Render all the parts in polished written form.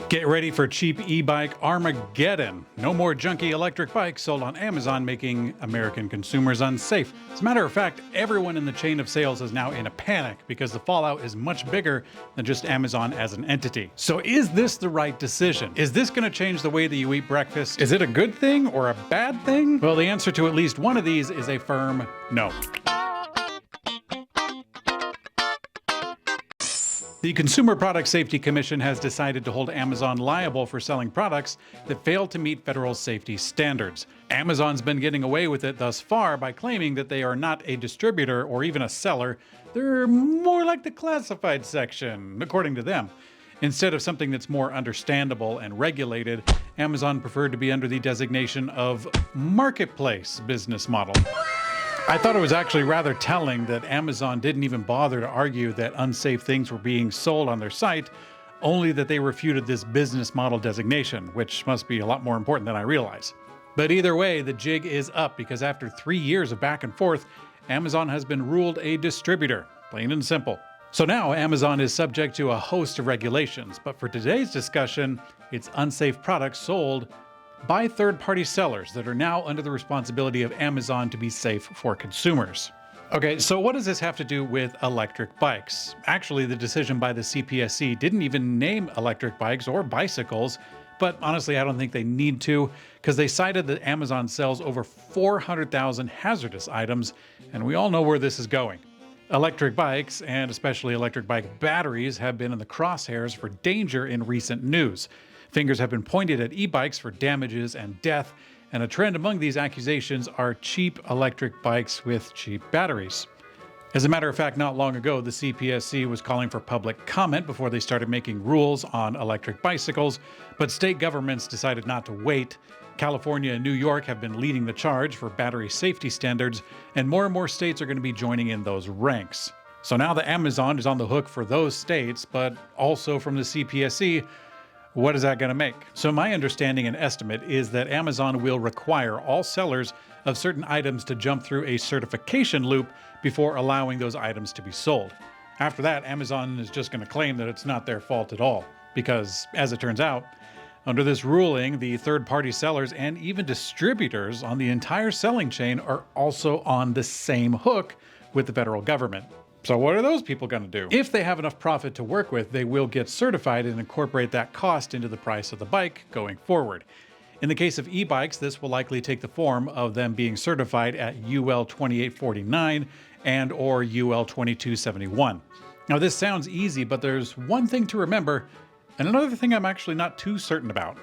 Get ready for cheap e-bike Armageddon. No more junky electric bikes sold on Amazon, making American consumers unsafe. As a matter of fact, everyone in the chain of sales is now in a panic because the fallout is much bigger than just Amazon as an entity. So is this the right decision? Is this going to change the way that you eat breakfast? Is it a good thing or a bad thing? Well, the answer to at least one of these is a firm no. The Consumer Product Safety Commission has decided to hold Amazon liable for selling products that fail to meet federal safety standards. Amazon's been getting away with it thus far by claiming that they are not a distributor or even a seller. They're more like the classified section, according to them. Instead of something that's more understandable and regulated, Amazon preferred to be under the designation of marketplace business model. I thought it was actually rather telling that Amazon didn't even bother to argue that unsafe things were being sold on their site, only that they refuted this business model designation, which must be a lot more important than I realize. But either way, the jig is up because after 3 years of back and forth, Amazon has been ruled a distributor, plain and simple. So now Amazon is subject to a host of regulations, but for today's discussion, it's unsafe products sold by third-party sellers that are now under the responsibility of Amazon to be safe for consumers. Okay, so what does this have to do with electric bikes? Actually, the decision by the CPSC didn't even name electric bikes or bicycles, but honestly, I don't think they need to, because they cited that Amazon sells over 400,000 hazardous items, and we all know where this is going. Electric bikes, and especially electric bike batteries, have been in the crosshairs for danger in recent news. Fingers have been pointed at e-bikes for damages and death, and a trend among these accusations are cheap electric bikes with cheap batteries. As a matter of fact, not long ago, the CPSC was calling for public comment before they started making rules on electric bicycles, but state governments decided not to wait. California and New York have been leading the charge for battery safety standards, and more states are going to be joining in those ranks. So now that Amazon is on the hook for those states, but also from the CPSC, what is that going to make? So my understanding and estimate is that Amazon will require all sellers of certain items to jump through a certification loop before allowing those items to be sold. After that, Amazon is just going to claim that it's not their fault at all, because, as it turns out, under this ruling, the third-party sellers and even distributors on the entire selling chain are also on the same hook with the federal government. So what are those people going to do? If they have enough profit to work with, they will get certified and incorporate that cost into the price of the bike going forward. In the case of e-bikes, this will likely take the form of them being certified at UL 2849 and or UL 2271. Now this sounds easy, but there's one thing to remember and another thing I'm actually not too certain about.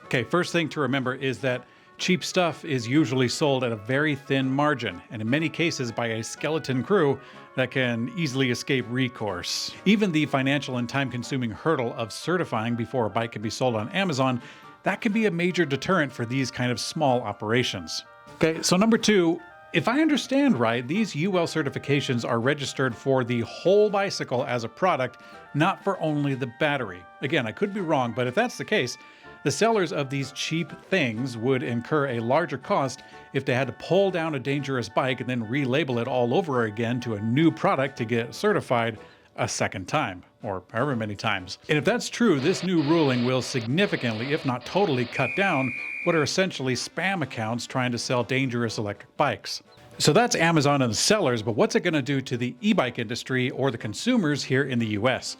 Okay, first thing to remember is that cheap stuff is usually sold at a very thin margin, and in many cases by a skeleton crew that can easily escape recourse. Even the financial and time-consuming hurdle of certifying before a bike can be sold on Amazon, that can be a major deterrent for these kind of small operations. Okay, so number two, if I understand right, these UL certifications are registered for the whole bicycle as a product, not for only the battery. Again, I could be wrong, but if that's the case, the sellers of these cheap things would incur a larger cost if they had to pull down a dangerous bike and then relabel it all over again to a new product to get certified a second time, or however many times. And if that's true, this new ruling will significantly, if not totally, cut down what are essentially spam accounts trying to sell dangerous electric bikes. So that's Amazon and the sellers, but what's it going to do to the e-bike industry or the consumers here in the US?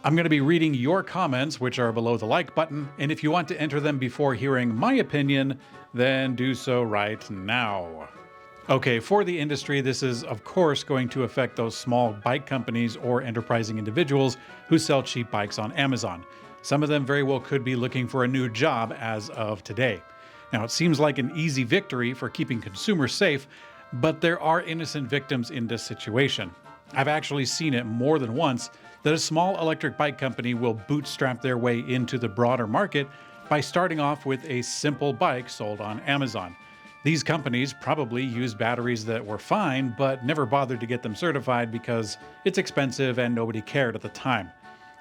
I'm going to be reading your comments, which are below the like button, and if you want to enter them before hearing my opinion, then do so right now. Okay, for the industry, this is of course going to affect those small bike companies or enterprising individuals who sell cheap bikes on Amazon. Some of them very well could be looking for a new job as of today. Now, it seems like an easy victory for keeping consumers safe, but there are innocent victims in this situation. I've actually seen it more than once that a small electric bike company will bootstrap their way into the broader market by starting off with a simple bike sold on Amazon. These companies probably use batteries that were fine, but never bothered to get them certified because it's expensive and nobody cared at the time.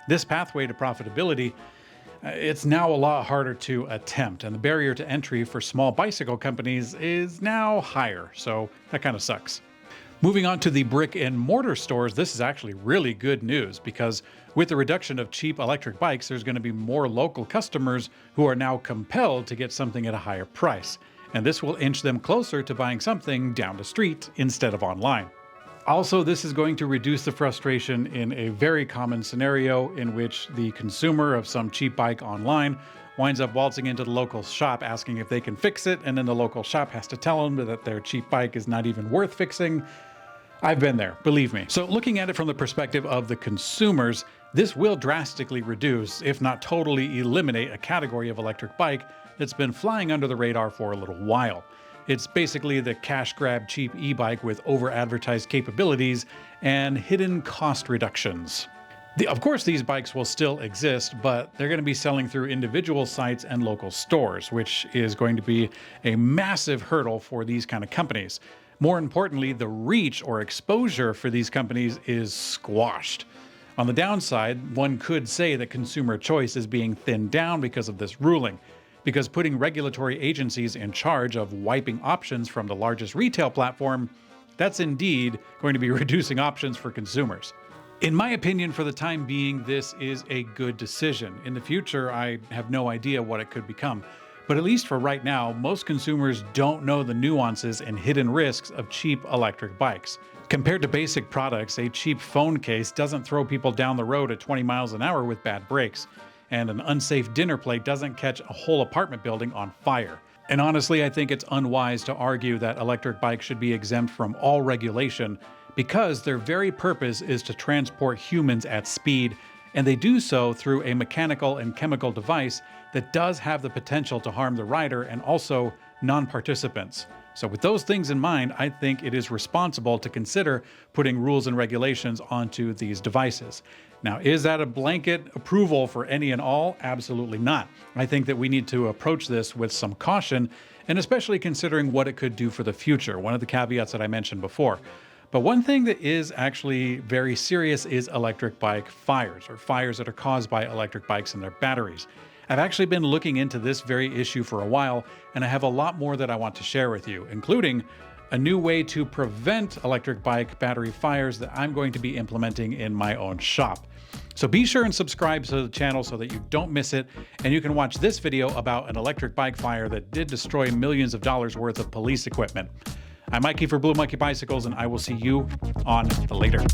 This pathway to profitability, it's now a lot harder to attempt, and the barrier to entry for small bicycle companies is now higher, so that kind of sucks. Moving on to the brick and mortar stores, this is actually really good news because With the reduction of cheap electric bikes, there's going to be more local customers who are now compelled to get something at a higher price. And this will inch them closer to buying something down the street instead of online. Also, this is going to reduce the frustration in a very common scenario in which the consumer of some cheap bike online winds up waltzing into the local shop asking if they can fix it, and then the local shop has to tell them that their cheap bike is not even worth fixing. I've been there, believe me. So looking at it from the perspective of the consumers, this will drastically reduce, if not totally eliminate, a category of electric bike that's been flying under the radar for a little while. It's basically the cash grab cheap e-bike with over-advertised capabilities and hidden cost reductions. Of course, these bikes will still exist, but they're going to be selling through individual sites and local stores, which is going to be a massive hurdle for these kind of companies. More importantly, the reach or exposure for these companies is squashed. On the downside, one could say that consumer choice is being thinned down because of this ruling, because putting regulatory agencies in charge of wiping options from the largest retail platform, that's indeed going to be reducing options for consumers. In my opinion, for the time being, this is a good decision. In the future, I have no idea what it could become. But at least for right now, most consumers don't know the nuances and hidden risks of cheap electric bikes. Compared to basic products, a cheap phone case doesn't throw people down the road at 20 miles an hour with bad brakes, and an unsafe dinner plate doesn't catch a whole apartment building on fire. And honestly, I think it's unwise to argue that electric bikes should be exempt from all regulation because their very purpose is to transport humans at speed, and they do so through a mechanical and chemical device that does have the potential to harm the rider and also non-participants. So with those things in mind, I think it is responsible to consider putting rules and regulations onto these devices. Now, is that a blanket approval for any and all? Absolutely not. I think that we need to approach this with some caution, and especially considering what it could do for the future, one of the caveats that I mentioned before. But one thing that is actually very serious is electric bike fires, or fires that are caused by electric bikes and their batteries. I've actually been looking into this very issue for a while, and I have a lot more that I want to share with you, including a new way to prevent electric bike battery fires that I'm going to be implementing in my own shop. So be sure and subscribe to the channel so that you don't miss it, and you can watch this video about an electric bike fire that did destroy millions of dollars worth of police equipment. I'm Mikey for Blue Monkey Bicycles, and I will see you on the later.